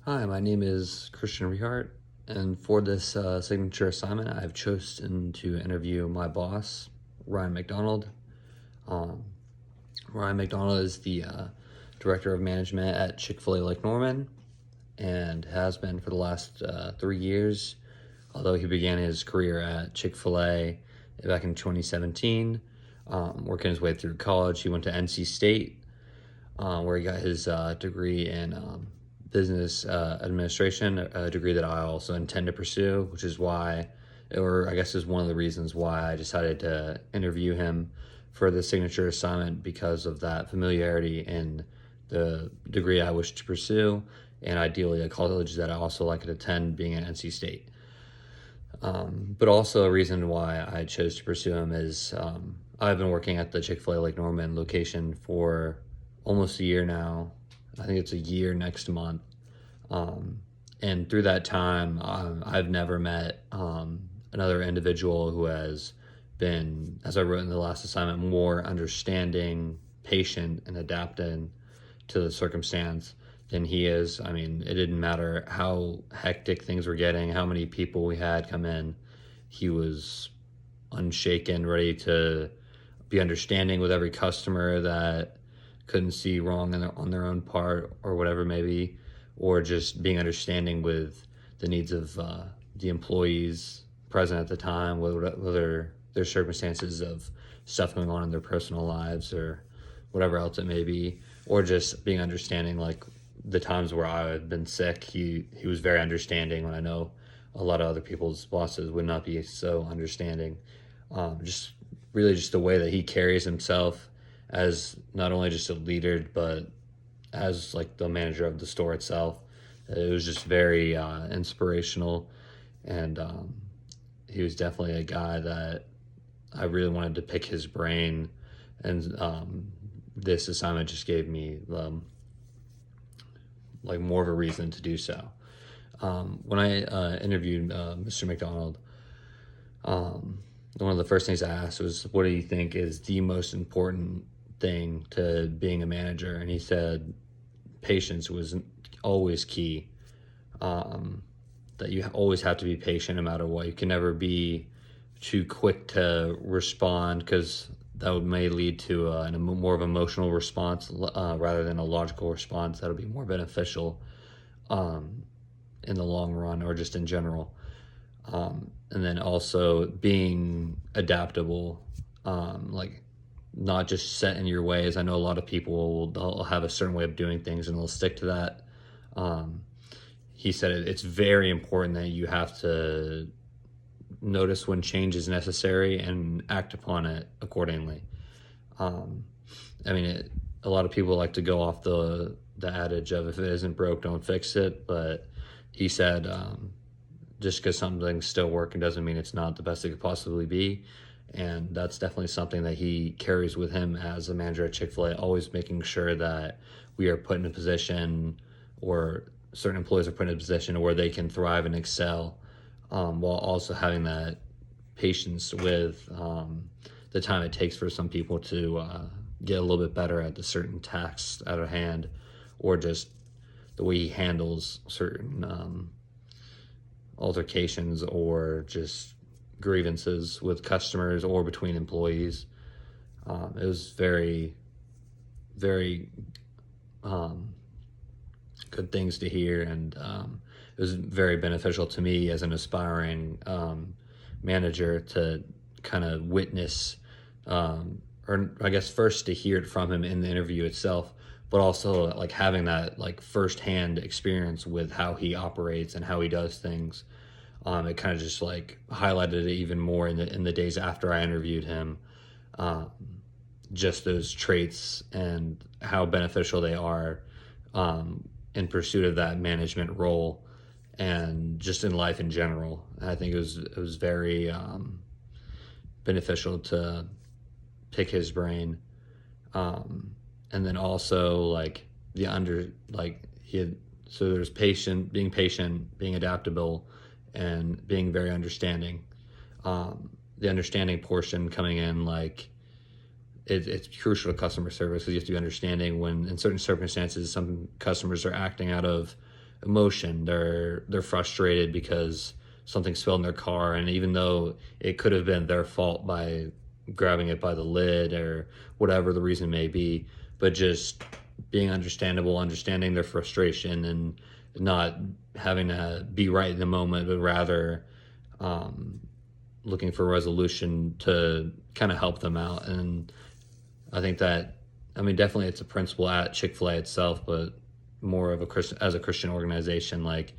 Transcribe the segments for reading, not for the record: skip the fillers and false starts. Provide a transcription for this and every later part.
Hi, my name is Christian Rehart, and for this signature assignment, I've chosen to interview my boss, Ryan McDonald. Um, Ryan McDonald is the Director of Management at Chick-fil-A Lake Norman and has been for the last 3 years, although he began his career at Chick-fil-A back in 2017. Working his way through college, he went to NC State, where he got his degree in business administration, a degree that I also intend to pursue, which is why, or I guess is one of the reasons why I decided to interview him for the signature assignment, because of that familiarity in the degree I wish to pursue, and ideally a college that I also like to attend, being at NC State. But also a reason why I chose to pursue him is I've been working at the Chick-fil-A Lake Norman location for almost a year now. I think it's a year next month. And through that time, I've never met another individual who has been, as I wrote in the last assignment, more understanding, patient, and adapting to the circumstance than he is. I mean, it didn't matter how hectic things were getting, how many people we had come in. He was unshaken, ready to be understanding with every customer that couldn't see wrong on their own part or whatever maybe, or just being understanding with the needs of the employees present at the time, whether there's circumstances of stuff going on in their personal lives or whatever else it may be, or just being understanding, like the times where I had been sick. He was very understanding when I know a lot of other people's bosses would not be so understanding. Just really just the way that he carries himself as not only just a leader, but as like the manager of the store itself. It was just very inspirational, and he was definitely a guy that I really wanted to pick his brain, and this assignment just gave me like more of a reason to do so. When I interviewed Mr. McDonald, one of the first things I asked was, what do you think is the most important thing to being a manager? And he said patience was always key. That you always have to be patient no matter what. You can never be too quick to respond, because that may lead to a more of an emotional response rather than a logical response that'll be more beneficial in the long run, or just in general. And then also being adaptable, like not just set in your ways. I know a lot of people they'll have a certain way of doing things and they'll stick to that. He said it's very important that you have to notice when change is necessary and act upon it accordingly. I mean, a lot of people like to go off the adage of, if it isn't broke, don't fix it. But he said, just because something's still working doesn't mean it's not the best it could possibly be. And that's definitely something that he carries with him as a manager at Chick-fil-A, always making sure that we are put in a position, or certain employees are put in a position where they can thrive and excel, while also having that patience with the time it takes for some people to get a little bit better at the certain tasks at our hand, or just the way he handles certain altercations or just grievances with customers or between employees. It was very, very good things to hear, and it was very beneficial to me as an aspiring manager to kind of witness, or I guess first to hear it from him in the interview itself, but also like having that like firsthand experience with how he operates and how he does things. It kind of just like highlighted it even more in the days after I interviewed him. Just those traits and how beneficial they are in pursuit of that management role, and just in life in general. I think it was very beneficial to pick his brain, and then also like so there's patient, being adaptable, and being very understanding. The understanding portion coming in, like it's crucial to customer service, because you have to be understanding when in certain circumstances some customers are acting out of emotion. They're frustrated because something spilled in their car, and even though it could have been their fault by grabbing it by the lid or whatever the reason may be, but just being understandable, understanding their frustration, and not having to be right in the moment, but rather looking for a resolution to kind of help them out. And I think that, I mean, definitely it's a principle at Chick-fil-A itself, but more of a Christian, as a Christian organization, like,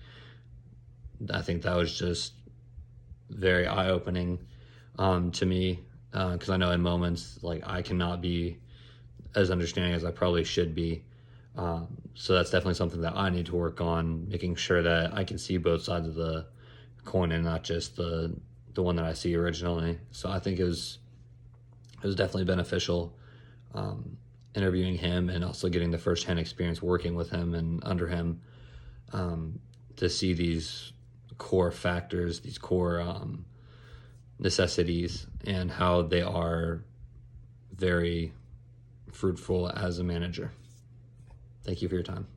I think that was just very eye-opening to me, because I know in moments like I cannot be as understanding as I probably should be. So that's definitely something that I need to work on, making sure that I can see both sides of the coin and not just the one that I see originally. So I think it was definitely beneficial interviewing him, and also getting the firsthand experience working with him and under him, to see these core factors, these core necessities, and how they are very fruitful as a manager. Thank you for your time.